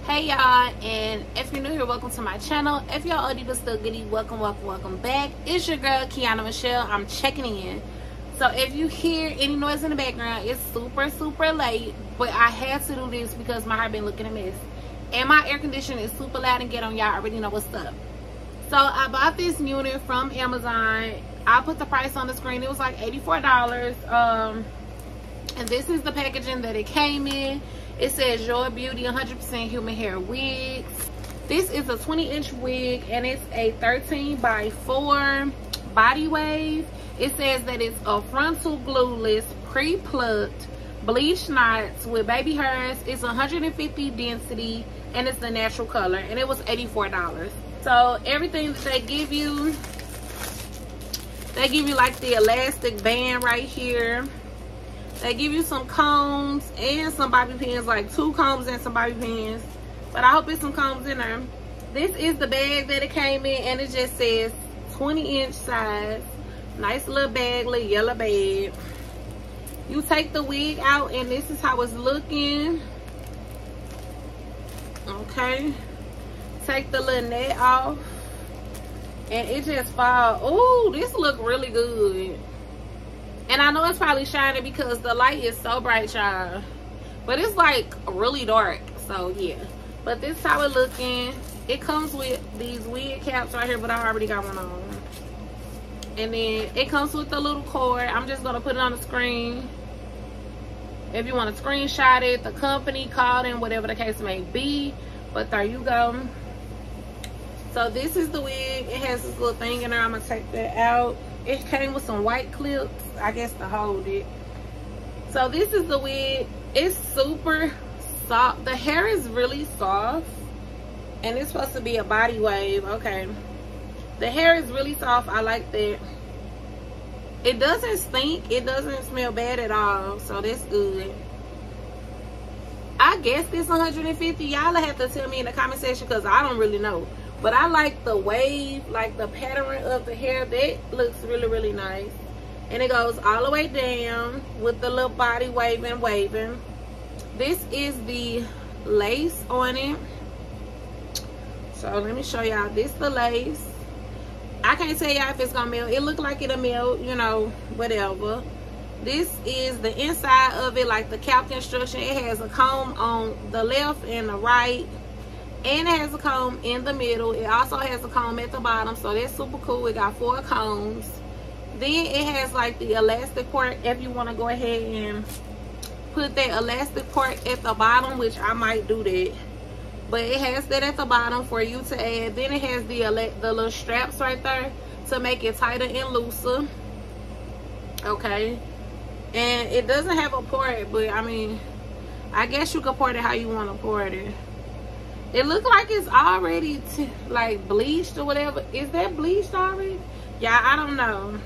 Hey y'all, and if you're new here, welcome to my channel. If y'all oldie but still goodie, welcome back. It's your girl Keona Michelle. I'm checking in. So if you hear any noise in the background, it's super late, but I had to do this because my hair been looking a mess and my air conditioning is super loud and ghetto. Y'all already know what's up. So I bought this unit from Amazon. I put the price on the screen. It was like $84. And this is the packaging that it came in. It says Your Beauty 100% human hair wigs. This is a 20-inch wig and it's a 13x4 body wave. It says that it's a frontal glueless, pre-plucked, bleach knots with baby hairs. It's 150 density and it's the natural color, and it was $84. So everything that they give you like the elastic band right here. They give you some combs and some bobby pins, like 2 combs and some bobby pins. But I hope it's some combs in there. This is the bag that it came in, and it just says 20-inch size. Nice little bag, little yellow bag. You take the wig out, and this is how it's looking. Okay. Take the little net off, and it just falls. Ooh, this look really good. And I know it's probably shining because the light is so bright, y'all. But it's like really dark. So yeah. But this is how it looking. It comes with these wig caps right here, but I already got one on. And then it comes with the little cord. I'm just gonna put it on the screen. If you want to screenshot it, the company, call them, whatever the case may be. But there you go. So this is the wig. It has this little thing in there. I'm gonna take that out. It came with some white clips, I guess, to hold it. So this is the wig. It's super soft. The hair is really soft, and it's supposed to be a body wave. Okay, the hair is really soft. I like that. It doesn't stink. It doesn't smell bad at all, so that's good. I guess this 150. Y'all have to tell me in the comment section because I don't really know. But I like the wave, like the pattern of the hair. That looks really nice. And it goes all the way down with the little body waving. This is the lace on it. So let me show y'all. This the lace. I can't tell y'all if it's gonna melt. It look like it'll melt, you know, whatever. This is the inside of it, like the cap construction. It has a comb on the left and the right. And it has a comb in the middle. It also has a comb at the bottom, so that's super cool. It got 4 combs. Then it has like the elastic part if you want to go ahead and put that elastic part at the bottom, which I might do that. But it has that at the bottom for you to add. Then it has the little straps right there to make it tighter and looser. Okay. And it doesn't have a port, but I mean, I guess you can port it how you want to port it. It looks like it's already like bleached or whatever. Is that bleached already? Yeah, I don't know.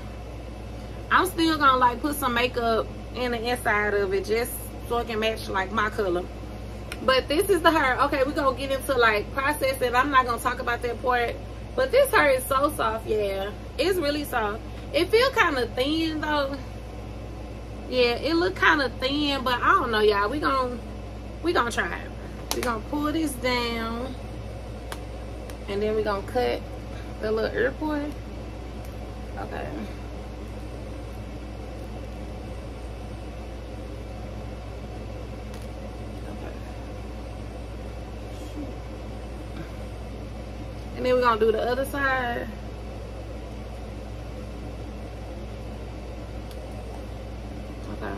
I'm still gonna like put some makeup in the inside of it just so it can match like my color. But this is the hair. Okay, we're gonna get into like processing. I'm not gonna talk about that part. But this hair is so soft, yeah. It's really soft. It feels kind of thin though. Yeah, it look kind of thin, but I don't know, y'all. We gonna try it. We're gonna pull this down, and then we're gonna cut the little ear part. Okay. And then we're gonna do the other side. Okay.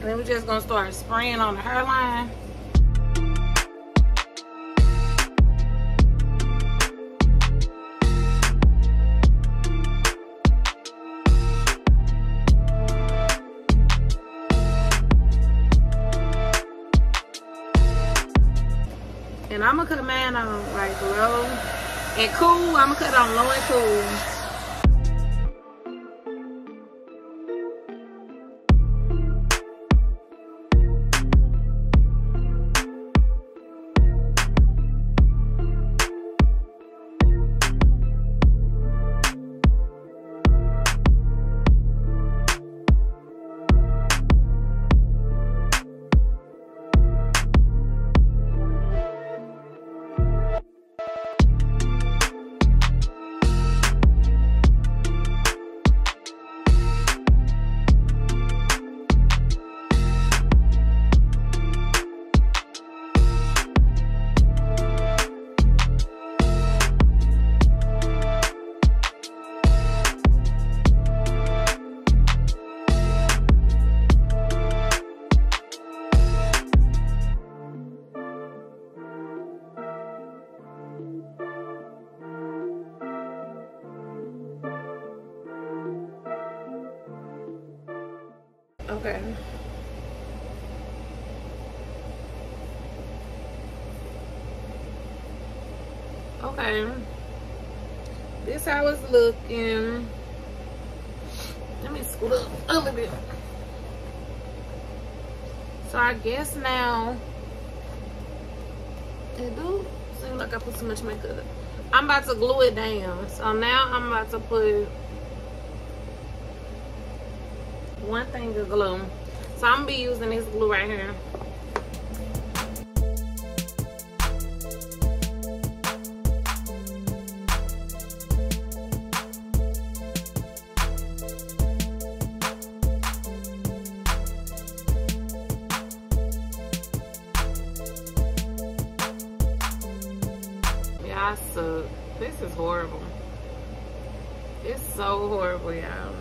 And then we're just gonna start spraying on the hairline. And I'm gonna cut mine on like low and cool. I'm gonna cut it on low and cool. Okay. Okay. This how it's looking. Let me scoot up a little bit. So I guess now it do seem like I put so much makeup. I'm about to glue it down. So now I'm about to put one thing of glue. So I'm gonna be using this glue right here. I suck. This is horrible. It's so horrible, y'all.